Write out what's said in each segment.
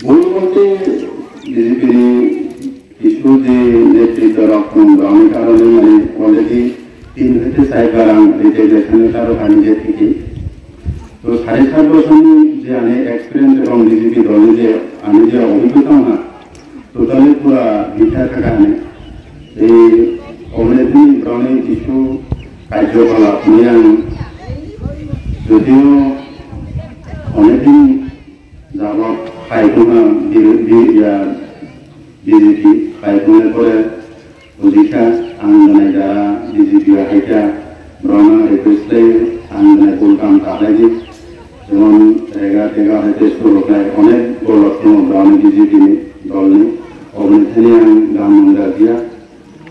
মূলমন্ত্রী BJP কিছু যে নেতৃত্ব রকম আমি কারণে মানে অলরেডি 3 থেকে 4 বার রিজার্ভেশনে তারও নিজে থেকে তো 7.5 বছর যে আমি এক্সপিরিয়েন্স এবং বিজেপি দলে যে আমি যে অভিজ্ঞতা না টোটালি পুরা মিঠা থাকা নেই এই অনেকদিন গ্রহণে কিছু কার্যকলাপ নিয়ে আমি যদিও অনেকদিন যাব পাইকুনা বিজেপি পাইকুনের পরে অধিকা আন্দোলনে যারা বিজেপি হাইটা ব্রহ্মা রিকোয়েস্টে আন্দোলনে কুলকাম কাটাই যেমন জায়গা টেগা হইতে শুরু হয় অনেক বড় ব্রহ্ম বিজেপি দল নেই অনেকখানি আমি গান মন্দির দিয়া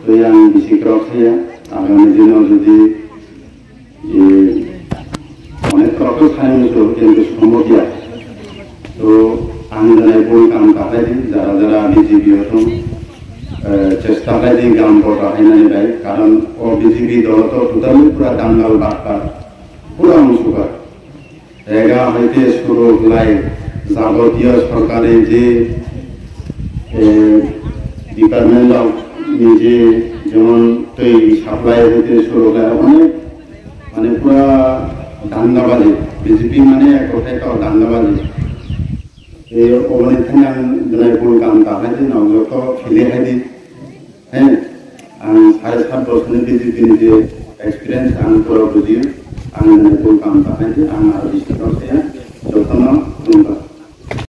তো আমি বেশি ক্রস হইয়া আগামী দিনেও যদি অনেক ক্রস খাই তো কিন্তু সম্মতি আছে তো আন্দোলনে কুলকাম কাটাই দিন যারা যারা বিজেপি হতো চেষ্টা করে গ্রাম পড়া হয় না কারণ ও বিজেপি দল তো টোটালি পুরা দাঙ্গাল বাটপার পুরা অংশকার জায়গা হইতে শুরু হলাই যাবতীয় সরকারের যে ডিপার্টমেন্ট অফ নিজে যেমন তৈরি সাপ্লাই হইতে শুরু হয় অনেক মানে পুরা দাঙ্গাবাজি বিজেপি মানে এক কথায় তো দাঙ্গাবাজি এই অনেকখানি আমি কাম তাহাই দিন অগ্রত খেলে খাই দিন হ্যাঁ আমি 7.5 বছরের বিজেপি নিজে এক্সপিরিয়েন্স আমি পুরো বুঝিয়ে আমি কাম তাহাই দিন আমি আর বেশি যখন